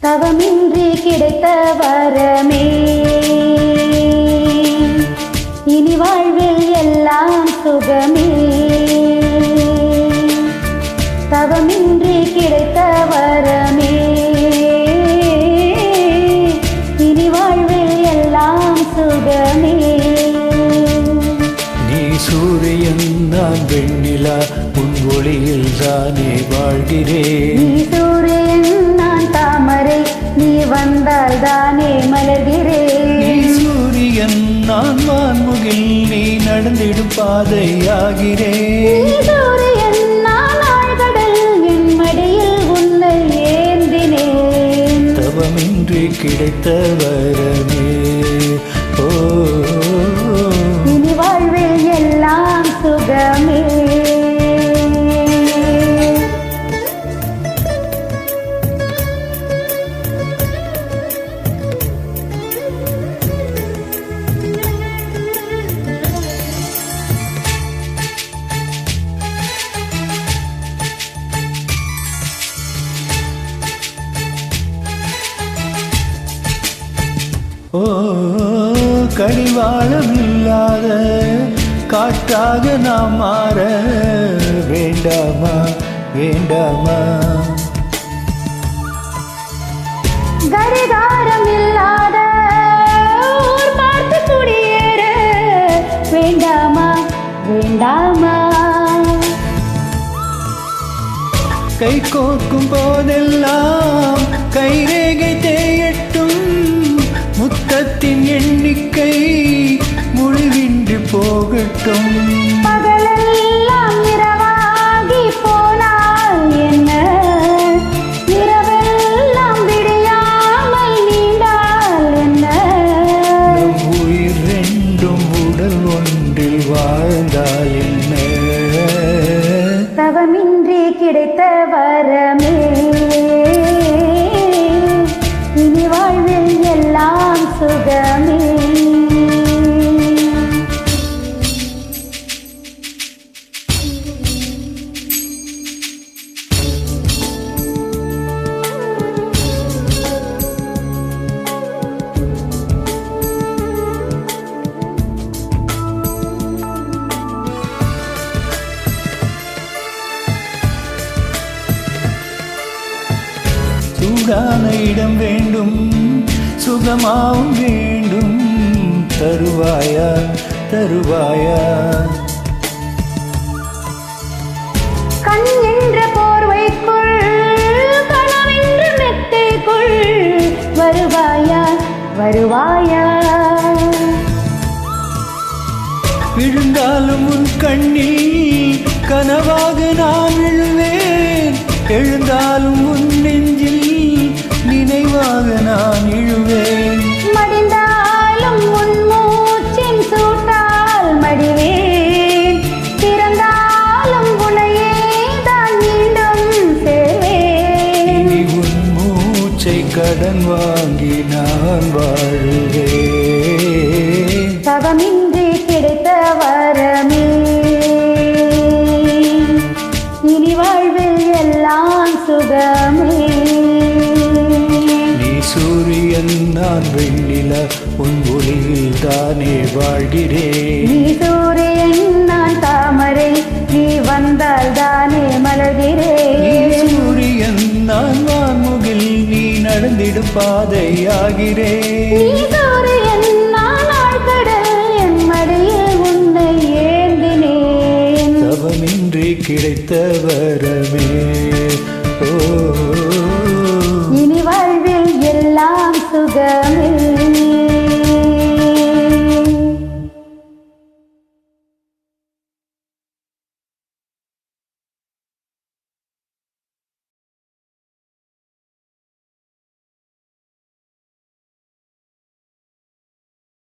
தவமின்றி கிடைத்த வரமே இனி வாழ்வில் எல்லாம் சுகமே. தவமின்றி கிடைத்த வரமே இனி வாழ்வில் எல்லாம் சுகமே. நீ சூரியன் நான் வெண்ணிலா உன் ஒளியில் தானே வாழ்கிறேன். நீ சூரியன் நான் தாமரை நீ வந்தால் தானே மலர்கிறேன். நீ சூரியன் நான் வான்முகில் நீ நடந்திடும் பாதையாகிறேன். நீ சூரியன் நான் ஆழ்கடல் என் மடியில் உன்னை ஏந்தினேன். தவமின்றி கிடைத்த வரமே ஓ இனி வாழ்வில் எல்லாம் சுகமே. ஓ கடிவாளம் இல்லாத காற்றாக நாம் மாற வேண்டாமா வேண்டாமா. கடிகாரம் இல்லாத ஊர் பார்த்து குடியேற வேண்டாமா வேண்டாமா. கை கோர்க்கும் போதெல்லாம் கைரேகை தேயட்டும் முத்தத்தின் எண்ணிக்கை முழுவின்றி போகட்டும். பகலெல்லாம் இரவாகி போனால் என்ன இரவெல்லாம் விடியாமல் நீண்டால் என்ன. நம் உயிர் ரெண்டும் உடல் ஒன்றில் வாழ்ந்தால் என்ன. தவமின்றி கிடைத்த வரமே இனி வாழ்வில் எல்லாம் சுகமே. சூடான இடம் வேண்டும் சுகமாவும் வேண்டும் தருவாயா தருவாயா. கண் என்ற போர்வைக்குள் கனவென்ற மெத்தைக்குள் வருவாயா வருவாயா. விழுந்தாலும் உன் கண்ணில் கனவாக நான் விழுவேன். எழுந்தாலும் உன் நெஞ்சில் நினைவாக நான் இழுவேன். மடிந்தாலும் உன் மூச்சின் சூட்டால் மடிவேன். பிறந்தாலும் உன்னையே தான் மீண்டும் சேர்வேன். இனி உன் மூச்சை கடன் வாங்கி நான் வாழுவேன். தவமின்றி கிடைத்த வரமே இனி வாழ்வில் எல்லாம் சுகமே. நீ சூரியன் நான் வெண்ணிலா உன் ஒளியில் தானே வாழ்கிறேன். நீ சூரியன் நான் தாமரை நீ வந்தால் தானே நீ மலர்கிறேன். சூரியன் நான் வான்முகில் நீ நடந்திடும் பாதையாகிறேன். நீ சூரியன் நான் ஆழ்கடல் என் மடியில் உன்னை ஏந்தினேன். தவமின்றி கிடைத்த வரமே ஓ இனி வாழ்வில் எல்லாம் சுகமே.